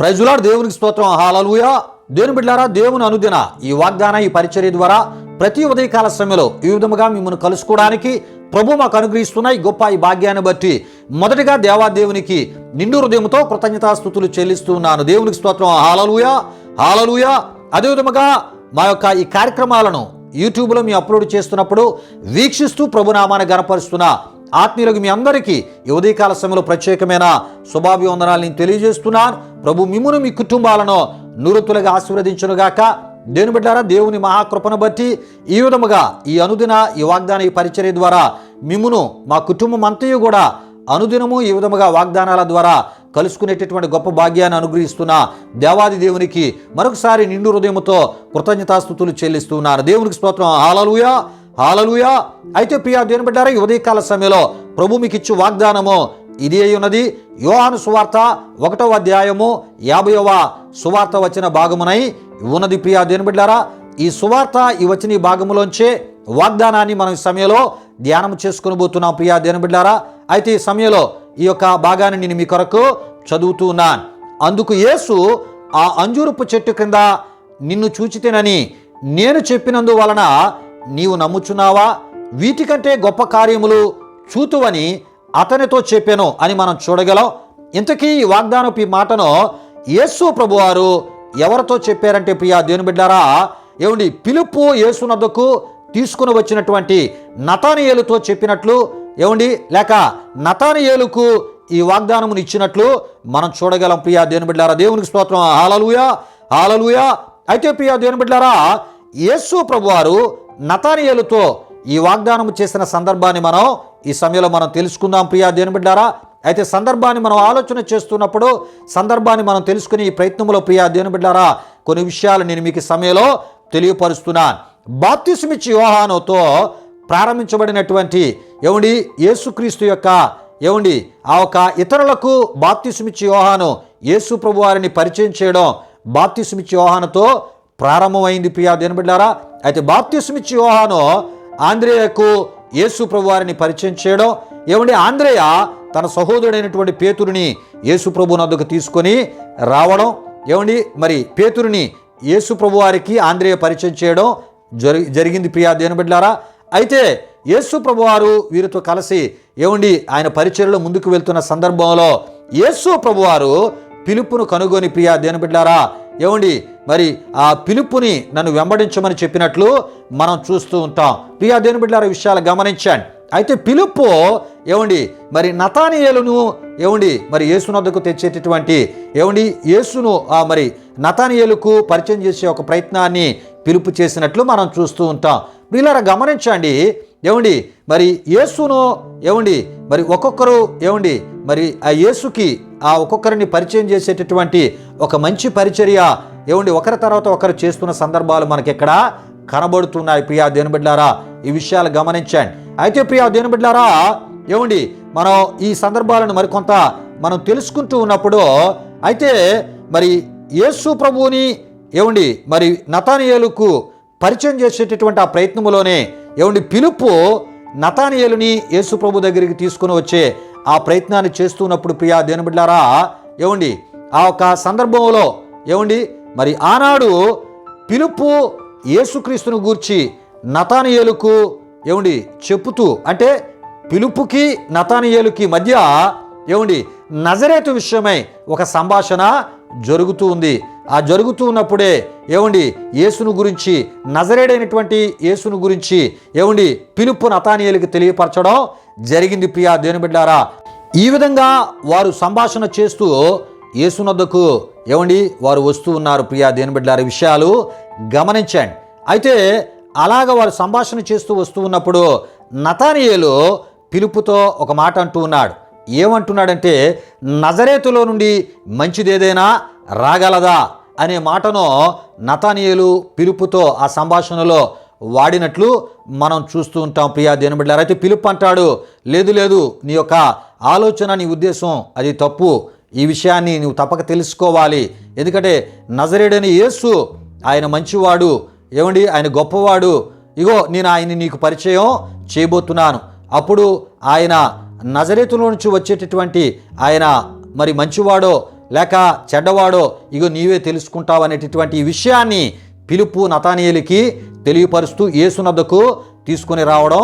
Praise the lord. దేవునికి స్తోత్రం. హల్లెలూయా. దేవుని బిడ్డలారా, దేవుని అనుదిన ఈ వాగ్దాన ఈ పరిచర్య ద్వారా ప్రతి ఉదయకాల సమయంలో ఈ విధముగా మిమ్మల్ని కలుసుకోవడానికి ప్రభు మాకు అనుగ్రహిస్తున్న ఈ గొప్ప ఈ భాగ్యాన్ని బట్టి మొదటిగా దేవాదేవునికి నిండు హృదయంతో కృతజ్ఞతాస్తుతులు చెల్లిస్తూ ఉన్నాను. దేవునికి స్తోత్రం. హల్లెలూయా, హల్లెలూయా. అదేవిధముగా మా యొక్క ఈ కార్యక్రమాలను యూట్యూబ్లో మేము అప్లోడ్ చేస్తున్నప్పుడు వీక్షిస్తూ ప్రభునామాన్ని గణపరుస్తున్న ఆత్మీయులకు మీ అందరికీ ఈ ఉదయకాల సమయంలో ప్రత్యేకమైన శుభాభివందనాలు నేను తెలియజేస్తున్నాను. ప్రభు మిమ్మును మీ కుటుంబాలను నూరతులుగా ఆశీర్వదించునుగాక. దేవుని బిడ్డారా, దేవుని మహాకృపను బట్టి ఈ విధముగా ఈ అనుదిన ఈ వాగ్దాన ఈ పరిచర్య ద్వారా మిమ్మును మా కుటుంబం అంతయు కూడా అనుదినము ఈ విధముగా వాగ్దానాల ద్వారా కలుసుకునేటటువంటి గొప్ప భాగ్యాన్ని అనుగ్రహిస్తున్న దేవాది దేవునికి మరొకసారి నిండు హృదయంతో కృతజ్ఞతాస్తుతులు చెల్లిస్తున్నారు. దేవునికి స్తోత్రం. హల్లెలూయా, హల్లెలూయా. అయితే ప్రియా దేవుని బిడ్డారా, ఈ ఉదయకాల సమయంలో ప్రభు మీకు ఇచ్చు వాగ్దానము ఇది అయి ఉన్నది. యోహాను సువార్త 1వ అధ్యాయము 50వ సువార్త వచ్చిన భాగమునై ఉన్నది. ప్రియా దేవుని బిడ్డారా, ఈ సువార్త ఈ వచ్చిన ఈ భాగములోంచే వాగ్దానాన్ని మనం ఈ సమయంలో ధ్యానం చేసుకుని పోతున్నాం. ప్రియా దేవుని బిడ్డారా, అయితే ఈ సమయంలో ఈ యొక్క భాగాన్ని నేను మీ కొరకు చదువుతూ ఉన్నాను. అందుకు యేసు, ఆ అంజూరపు చెట్టు కింద నిన్ను చూచితేనని నేను చెప్పినందువలన నీవు నమ్ముచున్నావా? వీటికంటే గొప్ప కార్యములు చూతువని అతనితో చెప్పాను అని మనం చూడగలం. ఇంతకీ ఈ వాగ్దానపు ఈ మాటను యేసు ప్రభువారు ఎవరితో చెప్పారంటే ప్రియా దేవుని బిడ్డారా, ఏమండి, పిలుపు యేసునద్దకు తీసుకుని వచ్చినటువంటి నతానియేలుతో చెప్పినట్లు, ఏమండి, లేక నతానియేలుకు ఈ వాగ్దానమును ఇచ్చినట్లు మనం చూడగలం. ప్రియా దేవుని బిడ్డారా, దేవునికి స్తోత్రం. హల్లెలూయా, హల్లెలూయా. అయితే ప్రియా దేవుని బిడ్డారా, యేసు ప్రభువారు నతానియేలుతో ఈ వాగ్దానం చేసిన సందర్భాన్ని మనం ఈ సమయంలో మనం తెలుసుకుందాం. ప్రియా దేవుని బిడ్డారా, అయితే సందర్భాన్ని మనం ఆలోచన చేస్తున్నప్పుడు సందర్భాన్ని మనం తెలుసుకుని ఈ ప్రయత్నంలో ప్రియా దేవుని బిడ్డారా కొన్ని విషయాలు నేను మీకు సమయంలో తెలియపరుస్తున్నాను. బాప్తిసమిచ్చి యోహానుతో ప్రారంభించబడినటువంటి ఏమండి యేసుక్రీస్తు యొక్క ఏమండి ఆ ఒక ఇతరులకు బాప్తిసమిచ్చి యోహాను యేసు ప్రభు వారిని పరిచయం చేయడం బాప్తిసమిచ్చి యోహానుతో ప్రారంభమైంది. ప్రియా దేవుని బిడ్డారా, అయితే బాప్తిసమిచ్చి యోహాను ఆంద్రేయకు యేసు ప్రభు వారిని పరిచయం చేయడం, ఏమండి ఆంద్రేయ తన సహోదరుడైనటువంటి పేతురుని యేసు ప్రభు వద్దకు తీసుకొని రావడం, ఏమండి మరి పేతురుని యేసు ప్రభు వారికి ఆంద్రేయ పరిచయం చేయడం జరిగింది. ప్రియా దేవుని బిడ్డలారా, అయితే యేసు ప్రభు వారు వీరితో కలిసి ఏమండి ఆయన పరిచర్యలో ముందుకు వెళ్తున్న సందర్భంలో యేసు ప్రభు వారు పిలుపును కనుగొని ప్రియా దేవుని బిడ్డలారా, ఏమండి మరి ఆ పిలుపుని నన్ను వెంబడించమని చెప్పినట్లు మనం చూస్తూ ఉంటాం. ప్రియా దేవుని బిడ్డలారా, విషయాలు గమనించండి. అయితే పిలుపు ఏమండి మరి నతానియేలును ఏమండి మరి యేసునద్దకు తెచ్చేటటువంటి ఏమండి యేసును మరి నతానియేలుకు పరిచయం చేసే ఒక ప్రయత్నాన్ని పిలుపు చేసినట్లు మనం చూస్తూ ఉంటాం. వీళ్ళారా గమనించండి, ఏమండి మరి యేసును ఏమండి మరి ఒక్కొక్కరు ఏమండి మరి ఆ యేసుకి ఆ ఒక్కొక్కరిని పరిచయం చేసేటటువంటి ఒక మంచి పరిచర్య ఏమండి ఒకరి తర్వాత ఒకరు చేస్తున్న సందర్భాలు మనకి ఎక్కడ కనబడుతున్నాయి. ప్రియా దేవుని బిడ్డలారా, ఈ విషయాలు గమనించండి. అయితే ప్రియా దేవుని బిడ్డలారా, ఏమండి మనం ఈ సందర్భాలను మరికొంత మనం తెలుసుకుంటూ ఉన్నప్పుడు అయితే మరి యేసు ప్రభువుని ఏమండి మరి నతానియేలుకు పరిచయం చేసేటటువంటి ఆ ప్రయత్నములోనే ఏమండి పిలుపు నతానియేలుని యేసు ప్రభు దగ్గరికి తీసుకుని వచ్చే ఆ ప్రయత్నాన్ని చేస్తున్నప్పుడు ప్రియా దేవుని బిడ్డలారా, ఏమండి ఆ ఒక సందర్భంలో ఏమండి మరి ఆనాడు పిలుపు యేసుక్రీస్తును గూర్చి నతానియేలుకు ఏమండి చెప్పుతూ, అంటే పిలుపుకి నతానియేలుకి మధ్య ఏమండి నజరేతు విషయమై ఒక సంభాషణ జరుగుతూ ఉంది. ఆ జరుగుతూ ఉన్నప్పుడే ఏమండి యేసును గురించి నజరేడైనటువంటి యేసును గురించి ఏమండి పిలుపు నతానియేలుకి తెలియపరచడం జరిగింది. ప్రియా దేవుని బిడ్డలారా, ఈ విధంగా వారు సంభాషణ చేస్తూ యేసునద్దకు ఏమండి వారు వస్తూ ఉన్నారు. ప్రియా దేవుని బిడ్డలారా, విషయాలు గమనించండి. అయితే అలాగ వారు సంభాషణ చేస్తూ వస్తూ ఉన్నప్పుడు నతానియేలు పిలుపుతో ఒక మాట అంటూ ఉన్నాడు. ఏమంటున్నాడంటే, నజరేతులో నుండి మంచిదేదైనా రాగలదా అనే మాటను నతానియేలు పిలుపుతో ఆ సంభాషణలో వాడినట్లు మనం చూస్తూ ఉంటాం. ప్రియా దేవుని బిడ్డలారా, అయితే పిలుపు అంటాడు, లేదు లేదు, నీ యొక్క ఆలోచన నీ ఉద్దేశం అది తప్పు, ఈ విషయాన్ని నువ్వు తప్పక తెలుసుకోవాలి. ఎందుకంటే నజరేడని యేసు ఆయన మంచివాడు, ఏమండి ఆయన గొప్పవాడు, ఇగో నేను ఆయన్ని నీకు పరిచయం చేయబోతున్నాను. అప్పుడు ఆయన నజరేతులో నుంచి వచ్చేటటువంటి ఆయన మరి మంచివాడో లేక చెడ్డవాడో ఇగో నీవే తెలుసుకుంటావు అనేటటువంటి ఈ విషయాన్ని ఫిలిప్పు నతానీయులకి తెలియపరుస్తూ యేసునద్దకు తీసుకొని రావడం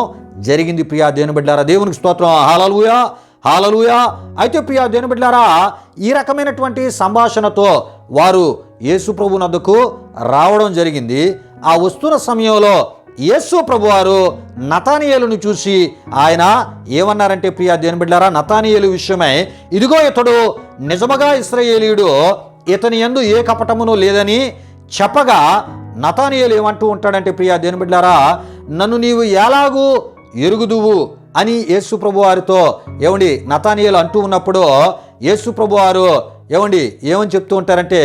జరిగింది. ప్రియా దేవుని బిడ్డలారా, దేవునికి స్తోత్రం. హల్లెలూయా, హల్లెలూయా. అయితే ప్రియా దేవుని బిడ్డలారా, ఈ రకమైనటువంటి సంభాషణతో వారు యేసు ప్రభు నద్దకు రావడం జరిగింది. ఆ వస్తున్న సమయంలో యేసు ప్రభువారు నతానీయేలును చూసి ఆయన ఏమన్నారంటే ప్రియా దేవుని బిడ్డలారా, నతానీయేలు విషయమై ఇదిగో ఇతడు నిజముగా ఇశ్రాయేలీయుడు, ఇతని యందు ఏ కపటమును లేదని చెప్పగా నతానీయేలు ఏమంటూ ఉంటాడంటే ప్రియా దేవుని బిడ్డలారా, నన్ను నీవు ఎలాగూ ఎరుగుదువు అని యేసు ప్రభువారితో నతానీయేలు అంటూ ఉన్నప్పుడు యేసు ప్రభువారు ఏమని చెప్తూ ఉంటారంటే,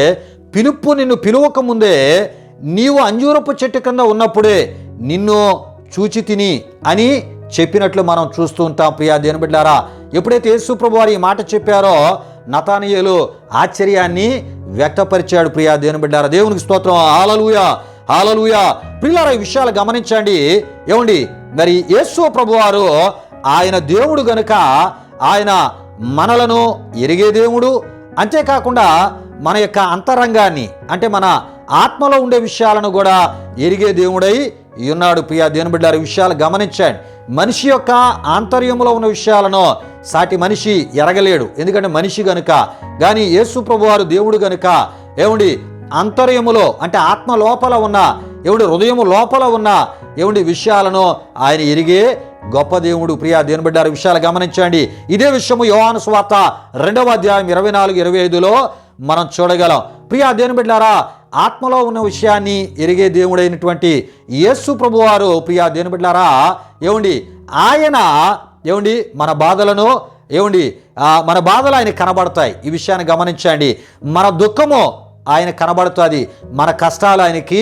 ఫిలిప్పు నిన్ను పిలువక ముందే నీవు అంజూరపు చెట్టు కింద ఉన్నప్పుడే నిన్ను చూచి తిని అని చెప్పినట్లు మనం చూస్తూ ఉంటాం. ప్రియా దేవుని బిడ్డలారా, ఎప్పుడైతే యేసు ప్రభువారు ఈ మాట చెప్పారో నతానీయేలు ఆశ్చర్యాన్ని వ్యక్తపరిచాడు. ప్రియా దేవుని బిడ్డలారా, దేవునికి స్తోత్రం. హల్లెలూయా, హల్లెలూయా. ప్రియులారా, ఈ విషయాలు గమనించండి. మరి యేసు ప్రభువారు ఆయన దేవుడు గనుక ఆయన మనలను ఎరిగే దేవుడు, అంతేకాకుండా మన యొక్క అంతరంగాన్ని అంటే మన ఆత్మలో ఉండే విషయాలను కూడా ఎరిగే దేవుడై ఉన్నాడు. ప్రియా దేవుని బిడ్డలారా, విషయాలు గమనించండి. మనిషి యొక్క ఆంతర్యంలో ఉన్న విషయాలను సాటి మనిషి ఎరగలేడు, ఎందుకంటే మనిషి గనుక. కానీ యేసు ప్రభువారు దేవుడు గనుక అంతర్యములో అంటే ఆత్మ లోపల ఉన్న హృదయము లోపల ఉన్న విషయాలను ఆయన ఎరిగే గొప్ప దేవుడు. ప్రియా దేవుని బిడ్డలారా, విషయాలు గమనించండి. ఇదే విషయము యోహాను సువార్త 2వ అధ్యాయం 24-25లో మనం చూడగలం. ప్రియా దేవుని బిడ్డలారా, ఆత్మలో ఉన్న విషయాన్ని ఎరిగే దేవుడైనటువంటి యేసు ప్రభువారు ప్రియా దేవుని బిడ్డలారా ఆయన మన బాధలను మన బాధలు ఆయన కనబడతాయి. ఈ విషయాన్ని గమనించండి. మన దుఃఖము ఆయన కనబడుతుంది, మన కష్టాలు ఆయనకి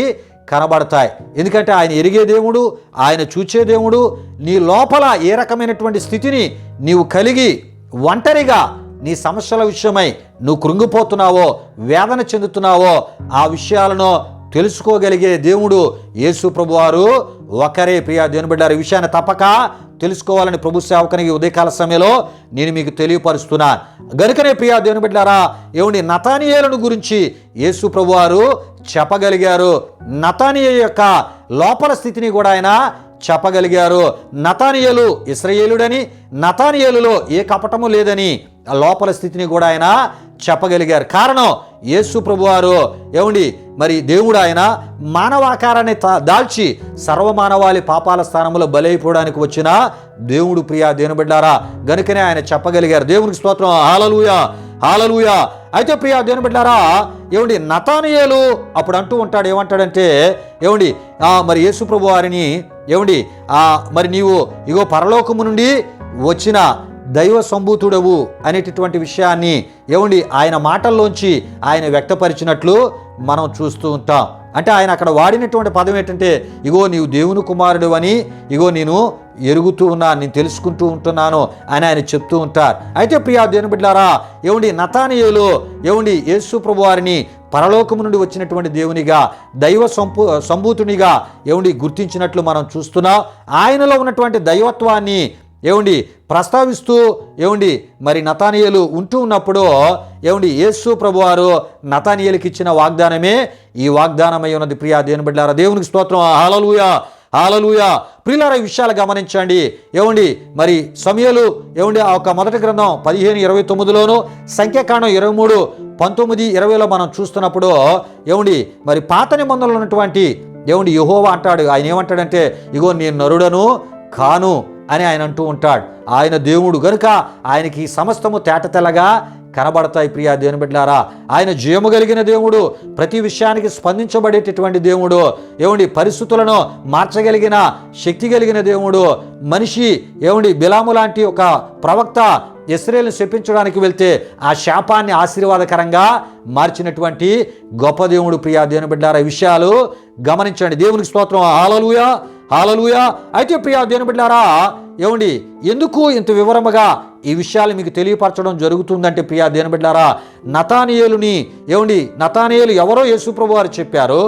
కనబడతాయి. ఎందుకంటే ఆయన ఎరిగే దేవుడు, ఆయన చూచే దేవుడు. నీ లోపల ఏ రకమైనటువంటి స్థితిని నీవు కలిగి ఒంటరిగా నీ సమస్యల విషయమై నువ్వు కృంగిపోతున్నావో, వేదన చెందుతున్నావో ఆ విషయాలను తెలుసుకోగలిగే దేవుడు యేసు ప్రభువారు ఒకరే. ప్రియా దేవుని బిడ్డలారా, ఈ విషయాన్ని తప్పక తెలుసుకోవాలని ప్రభు సేవకునికి ఉదయకాల సమయంలో నేను మీకు తెలియపరుస్తున్నాను. గనుకనే ప్రియా దేవుని బిడ్డలారా, నతానీయేలును గురించి యేసు ప్రభువారు చెప్పగలిగారు. నతానీయేలు యొక్క లోపల స్థితిని కూడా ఆయన చెప్పగలిగారు. నతానీయేలు ఇశ్రాయేలుడని, నతానీయేలులో ఏ కపటము లేదని ఆ లోపల స్థితిని కూడా ఆయన చెప్పగలిగారు. కారణం యేసు ప్రభువారు మరి దేవుడు ఆయన మానవాకారాన్ని దాల్చి సర్వమానవాళి పాపాల స్థానంలో బలైపోవడానికి వచ్చిన దేవుడు. ప్రియా దేవుని బిడ్డలారా, గనుకనే ఆయన చెప్పగలిగారు. దేవునికి స్తోత్రం. హల్లెలూయా, హల్లెలూయా. అయితే ప్రియా దేవుని బిడ్డలారా, నతానీయేలు అప్పుడు అంటూ ఉంటాడు, ఏమంటాడంటే మరి యేసు ప్రభువారిని మరి నీవు ఇగో పరలోకము నుండి వచ్చిన దైవ సంభూతుడవు అనేటటువంటి విషయాన్ని ఆయన మాటల్లోంచి ఆయన వ్యక్తపరిచినట్లు మనం చూస్తూ ఉంటాం. అంటే ఆయన అక్కడ వాడినటువంటి పదం ఏంటంటే, ఇగో నీవు దేవుని కుమారుడు అని ఇగో నేను ఎరుగుతూ ఉన్నాను, నేను తెలుసుకుంటూ ఉంటున్నాను అని ఆయన చెప్తూ ఉంటారు. అయితే ప్రియా దేవుని బిడ్డలారా, నతానీయేలు యేసు ప్రభువారిని పరలోకము నుండి వచ్చినటువంటి దేవునిగా, దైవ సంభూతునిగా గుర్తించినట్లు మనం చూస్తున్నాం. ఆయనలో ఉన్నటువంటి దైవత్వాన్ని ప్రస్తావిస్తూ మరి నతానీయేలు ఉంటూ ఉన్నప్పుడు యేసు ప్రభువారు నతానీయేలుకి ఇచ్చిన వాగ్దానమే ఈ వాగ్దానమై ఉన్నది. ప్రియా దేవుని బిడ్డలారా, దేవునికి స్తోత్రం. హల్లెలూయా, హల్లెలూయా. ప్రియులారా, ఈ విషయాలు గమనించండి. మరి సమూయేలు ఆ ఒక మొదటి గ్రంథం 15:29లోను, సంఖ్యాకాండం 23:19-20లో మనం చూస్తున్నప్పుడు మరి పాత నిబంధనలో ఉన్నటువంటి యెహోవా అంటాడు. ఆయన ఏమంటాడంటే, ఇగో నేను నరుడను కాను అని ఆయన అంటూ ఉంటాడు. ఆయన దేవుడు గనుక ఆయనకి సమస్తము తేటతెల్లగా కనబడతాయి. ప్రియా దేవుని బిడ్డలారా, ఆయన జయము కలిగిన దేవుడు, ప్రతి విషయానికి స్పందించబడేటటువంటి దేవుడు, పరిస్థితులను మార్చగలిగిన శక్తి కలిగిన దేవుడు. మనిషి బిలాము లాంటి ఒక ప్రవక్త ఇశ్రాయేలును శపించడానికి వెళ్తే ఆ శాపాన్ని ఆశీర్వాదకరంగా మార్చినటువంటి గొప్ప దేవుడు. ప్రియా దేవుని బిడ్డలారా, ఈ విషయాలు గమనించండి. దేవునికి స్తోత్రం. హల్లెలూయా, హల్లెలూయా. అయితే ప్రియా దేవుని బిడ్డలారా, ఎందుకు ఇంత వివరముగా ఈ విషయాలు మీకు తెలియపరచడం జరుగుతుందంటే ప్రియా దేవుని బిడ్డలారా, నతానీయేలుని నతానీయేలు ఎవరో యేసు ప్రభువారు చెప్పారు.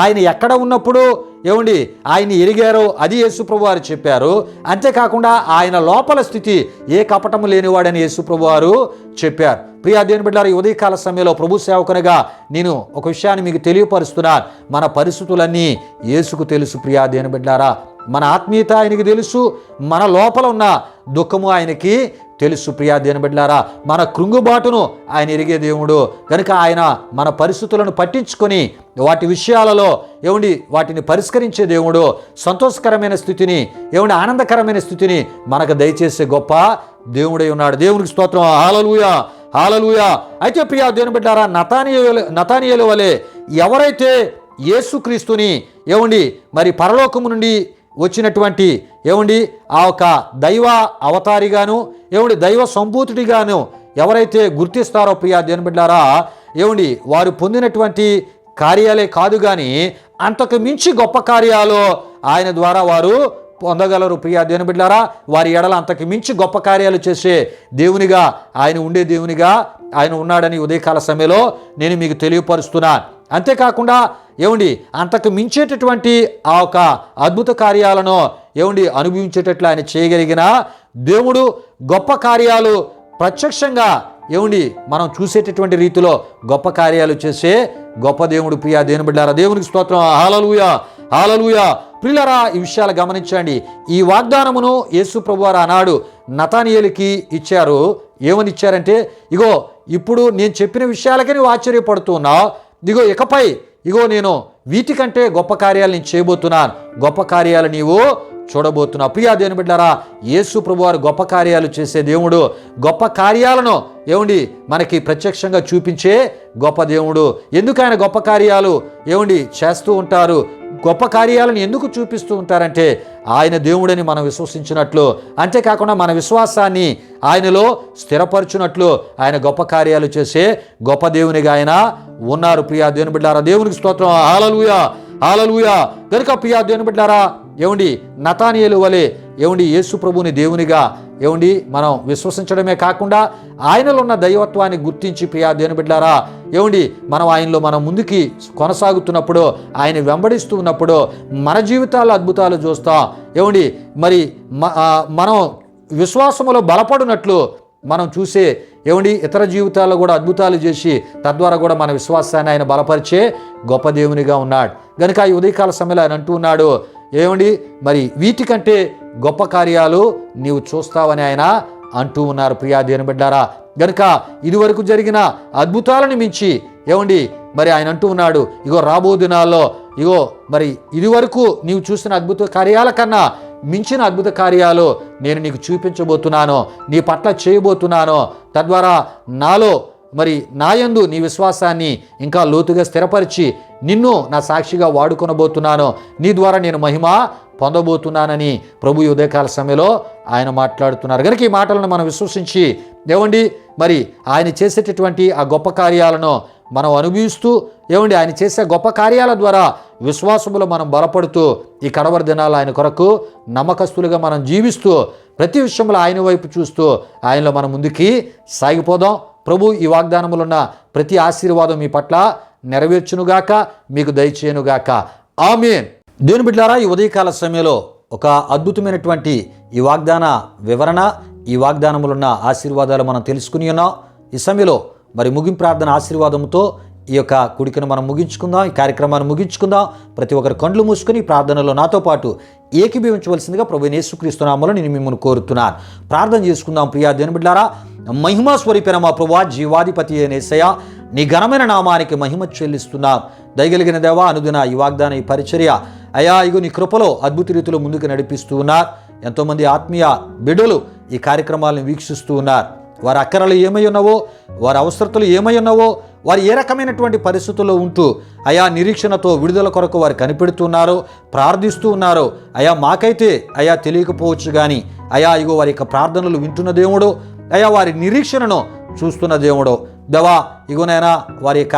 ఆయన ఎక్కడ ఉన్నప్పుడు ఏమండి ఆయన ఎరిగారో అది యేసుప్రభు వారు చెప్పారు. అంతేకాకుండా ఆయన లోపల స్థితి ఏ కపటము లేనివాడని యేసుప్రభు వారు చెప్పారు. ప్రియా దేవుని బిడ్డలారా, ఈ ఉదయకాల సమయంలో ప్రభు సేవకునిగా నేను ఒక విషయాన్ని మీకు తెలియపరుస్తున్నాను. మన పరిస్థితులన్నీ యేసుకు తెలుసు. ప్రియా దేవుని బిడ్డలారా, మన ఆత్మీయత ఆయనకి తెలుసు, మన లోపల ఉన్న దుఃఖము ఆయనకి తెలుసు. ప్రియా దేవుని బిడ్డలారా, మన కృంగుబాటును ఆయన ఎరిగే దేవుడు కనుక ఆయన మన పరిస్థితులను పట్టించుకొని వాటి విషయాలలో ఏమండి వాటిని పరిష్కరించే దేవుడు, సంతోషకరమైన స్థితిని ఏమండి ఆనందకరమైన స్థితిని మనకు దయచేసే గొప్ప దేవుడై ఉన్నాడు. దేవునికి స్తోత్రం. హల్లెలూయా, హల్లెలూయా. అయితే ప్రియా దేవుని బిడ్డలారా, నతానియేలు వలె ఎవరైతే యేసుక్రీస్తుని ఏమండి మరి పరలోకము నుండి వచ్చినటువంటి ఏమండి ఆ ఒక దైవ అవతారిగాను ఏమండి దైవ సంభూతుడిగాను ఎవరైతే గుర్తిస్తారో ప్రియా దేవుని బిడ్డలారా, ఏమండి వారు పొందినటువంటి కార్యాలే కాదు కానీ అంతకు మించి గొప్ప కార్యాలు ఆయన ద్వారా వారు పొందగలరు. ప్రియా దేవుని బిడ్డలారా, వారి ఎడల అంతకు మించి గొప్ప కార్యాలు చేసే దేవునిగా ఆయన ఉండే దేవునిగా ఆయన ఉన్నాడని ఉదయకాల సమయంలో నేను మీకు తెలియపరుస్తున్నాను. అంతేకాకుండా ఏమండి అంతకు మించేటటువంటి ఆ ఒక అద్భుత కార్యాలను ఏమండి అనుభవించేటట్లు ఆయన చేయగలిగిన దేవుడు, గొప్ప కార్యాలు ప్రత్యక్షంగా ఏమండి మనం చూసేటటువంటి రీతిలో గొప్ప కార్యాలు చేసే గొప్ప దేవుడు. ప్రియా దేవుని బిడ్డలారా, దేవునికి స్తోత్రం. హల్లెలూయా, హల్లెలూయా. ప్రియులారా, ఈ విషయాలు గమనించండి. ఈ వాగ్దానమును యేసు ప్రభువారు ఆనాడు నతానియేలుకి ఇచ్చారు. ఏమని ఇచ్చారంటే, ఇగో ఇప్పుడు నేను చెప్పిన విషయాలకే నువ్వు ఆశ్చర్యపడుతున్నావు, ఇగో ఇకపై ఇగో నేను వీటికంటే గొప్ప కార్యాలు నేను చేయబోతున్నాను, గొప్ప కార్యాలు నీవు చూడబోతున్నావు. ప్రియా దేవుని బిడ్డలారా, యేసు ప్రభువారు గొప్ప కార్యాలు చేసే దేవుడు, గొప్ప కార్యాలను ఏమండి మనకి ప్రత్యక్షంగా చూపించే గొప్ప దేవుడు. ఎందుకు ఆయన గొప్ప కార్యాలు ఏమండి చేస్తూ ఉంటారు, గొప్ప కార్యాలను ఎందుకు చూపిస్తూ ఉంటారంటే ఆయన దేవుడని మనం విశ్వసించినట్లు, అంతేకాకుండా మన విశ్వాసాన్ని ఆయనలో స్థిరపరచునట్లు ఆయన గొప్ప కార్యాలు చేసే గొప్ప దేవునిగా ఆయన ఉన్నారు. ప్రియా దేవుని బిడ్డలారా, దేవునికి స్తోత్రం. హల్లెలూయా, హల్లెలూయా. కనుక ప్రియా దేవుని బిడ్డలారా, ఏమండి నతానియేలు వలె ఏమండి యేసు ప్రభుని దేవునిగా ఏమండి మనం విశ్వసించడమే కాకుండా ఆయనలో ఉన్న దైవత్వాన్ని గుర్తించి ప్రియా దేవుని బిడ్డలారా, ఏమండి మనం ముందుకి కొనసాగుతున్నప్పుడు, ఆయన వెంబడిస్తూ ఉన్నప్పుడు మన జీవితాల్లో అద్భుతాలు చూస్తాం. ఏమండి మరి మనం విశ్వాసములో బలపడినట్లు మనం చూసే ఏమండి ఇతర జీవితాల్లో కూడా అద్భుతాలు చేసి తద్వారా కూడా మన విశ్వాసాన్ని ఆయన బలపరిచే గొప్ప దేవునిగా ఉన్నాడు. కనుక ఈ ఉదయకాల సమయంలో ఆయన అంటూ ఉన్నాడు, ఏమండి మరి వీటికంటే గొప్ప కార్యాలు నీవు చూస్తావని ఆయన అంటూ ఉన్నారు. ప్రియా దేవుని బిడ్డలారా, గనుక ఇదివరకు జరిగిన అద్భుతాలను మించి ఏమండి మరి ఆయన అంటూ ఉన్నాడు, ఇగో రాబో దినాల్లో ఇగో మరి ఇదివరకు నీవు చూసిన అద్భుత కార్యాల కన్నా మించిన అద్భుత కార్యాలు నేను నీకు చూపించబోతున్నాను, నీ పట్ల చేయబోతున్నాను. తద్వారా నాలో మరి నాయందు నీ విశ్వాసాన్ని ఇంకా లోతుగా స్థిరపరిచి నిన్ను నా సాక్షిగా వాడుకొనబోతున్నాను, నీ ద్వారా నేను మహిమ పొందబోతున్నానని ప్రభు ఈ ఉదయకాల సమయంలో ఆయన మాట్లాడుతున్నారు. కనుక ఈ మాటలను మనం విశ్వసించి ఏమండి మరి ఆయన చేసేటటువంటి ఆ గొప్ప కార్యాలను మనం అనుభవిస్తూ ఏమండి ఆయన చేసే గొప్ప కార్యాల ద్వారా విశ్వాసములో మనం బలపడుతూ ఈ కడవరి దినాలు ఆయన కొరకు నమ్మకస్తులుగా మనం జీవిస్తూ ప్రతి విషయంలో ఆయన వైపు చూస్తూ ఆయనలో మనం ముందుకి సాగిపోదాం. ప్రభు ఈ వాగ్దానములున్న ప్రతి ఆశీర్వాదం మీ పట్ల నెరవేర్చునుగాక, మీకు దయచేయునుగాక. ఆమేన్. దేవుని బిడ్డలారా, ఈ ఉదయకాల సమయంలో ఒక అద్భుతమైనటువంటి ఈ వాగ్దాన వివరణ, ఈ వాగ్దానములున్న ఆశీర్వాదాలు మనం తెలుసుకుని ఉన్నాం. ఈ సమయంలో మరి ముగింపు ప్రార్థన ఆశీర్వాదంతో ఈ యొక్క కుడికను మనం ముగించుకుందాం, ఈ కార్యక్రమాన్ని ముగించుకుందాం. ప్రతి ఒక్కరు కండ్లు మూసుకొని ప్రార్థనలో నాతో పాటు ఏకీభవించవలసిందిగా ప్రభువైన యేసుక్రీస్తు నామములో నేను మిమ్మల్ని కోరుతున్నాను. ప్రార్థన చేసుకుందాం. ప్రియా దేవుని బిడ్డలారా, మహిమా స్వరూపైన మా ప్రభువా, జీవాధిపతి అయిన యేసయ్యా, నీ ఘనమైన నామానికి మహిమ చెల్లిస్తున్నాం. దయగలిగిన దేవా, అనుదిన ఈ వాగ్దాన ఈ పరిచర్య అయా ఇగో నీ కృపలో అద్భుత రీతిలో ముందుకు నడిపిస్తూ ఉన్నారు. ఎంతోమంది ఆత్మీయ బిడ్డలు ఈ కార్యక్రమాలను వీక్షిస్తూ ఉన్నారు. వారి అక్కరలు ఏమై ఉన్నావో, వారి అవసరతలు ఏమై ఉన్నావో, వారు ఏ రకమైనటువంటి పరిస్థితుల్లో ఉంటూ అయా నిరీక్షణతో విడుదల కొరకు వారు కనిపెడుతున్నారో, ప్రార్థిస్తూ ఉన్నారో అయా మాకైతే అయా తెలియకపోవచ్చు కానీ అయా ఇగో వారి యొక్క ప్రార్థనలు వింటున్న దేవుడు, అయా వారి నిరీక్షణను చూస్తున్న దేవుడు. దేవా ఇగోనైనా వారి యొక్క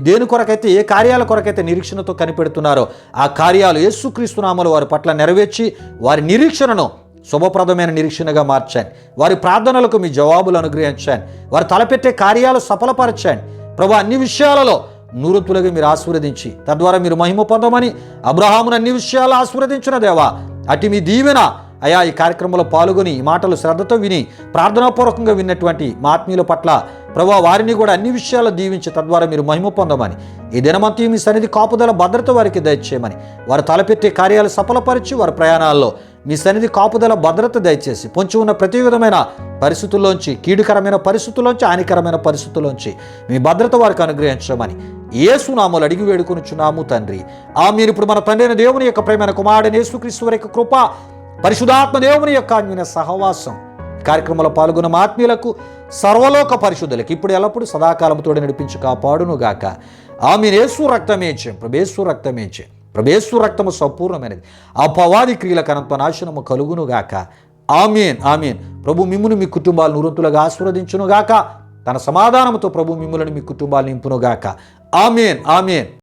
దేని కొరకైతే ఏ కార్యాల కొరకైతే నిరీక్షణతో కనిపెడుతున్నారో ఆ కార్యాలు యేసుక్రీస్తు నామములో వారి పట్ల నెరవేర్చి వారి నిరీక్షణను శుభప్రదమైన నిరీక్షణగా మార్చండి. వారి ప్రార్థనలకు మీ జవాబులు అనుగ్రహించండి. వారు తలపెట్టే కార్యాలు సఫలపరచండి. ప్రభు అన్ని విషయాలలో నూరతులుగా మీరు ఆశీర్వదించి తద్వారా మీరు మహిమ పొందమని అబ్రహామును అన్ని విషయాలు ఆశీర్వదించిన దేవా, అటు మీ దీవెన అయా ఈ కార్యక్రమంలో పాల్గొని ఈ మాటలు శ్రద్ధతో విని ప్రార్థనాపూర్వకంగా విన్నటువంటి మా ఆత్మీయుల పట్ల ప్రభువా వారిని కూడా అన్ని విషయాలు దీవించి తద్వారా మీరు మహిమ పొందమని, ఈ దినమంతా మీ సన్నిధి కాపుదల భద్రత వారికి దయచేయమని, వారు తలపెట్టే కార్యాలు సఫలపరిచి వారి ప్రయాణాల్లో మీ సన్నిధి కాపుదల భద్రత దయచేసి పొంచి ఉన్న ప్రతి విధమైన పరిస్థితుల్లోంచి, కీడుకరమైన పరిస్థితుల్లోంచి, హానికరమైన పరిస్థితుల్లోంచి మీ భద్రత వారికి అనుగ్రహించమని యేసు నామములో అడిగి వేడుకొనుచున్నాము తండ్రి. ఆమేన్. ఇప్పుడు మన తండ్రి అయిన దేవుని యొక్క ప్రేమైన కుమారుడైన యేసుక్రీస్తు వారి యొక్క కృప, పరిశుద్ధాత్మ దేవుని యొక్క అన్యోన్య సహవాసం కార్యక్రమంలో పాల్గొన్న మా ఆత్మీయులకు, సర్వలోక పరిశుద్ధులకు ఇప్పుడు ఎల్లప్పుడూ సదాకాలం తోడు నడిపించి కాపాడును గాక. ఆమేన్. యేసు రక్తమే జయం, ప్రభేసు రక్తమే జయం, ప్రభేసు రక్తము సంపూర్ణమైనది, అపవాది క్రియలకు అనంత నాశనము కలుగును గాక. ఆమేన్. ఆమేన్. ప్రభు మిమ్మును మీ కుటుంబాలు నూరంతులుగా ఆశీర్వదించును గాక. తన సమాధానంతో ప్రభు మిమ్ములను మీ కుటుంబాలు నింపును గాక. ఆమేన్. ఆమేన్.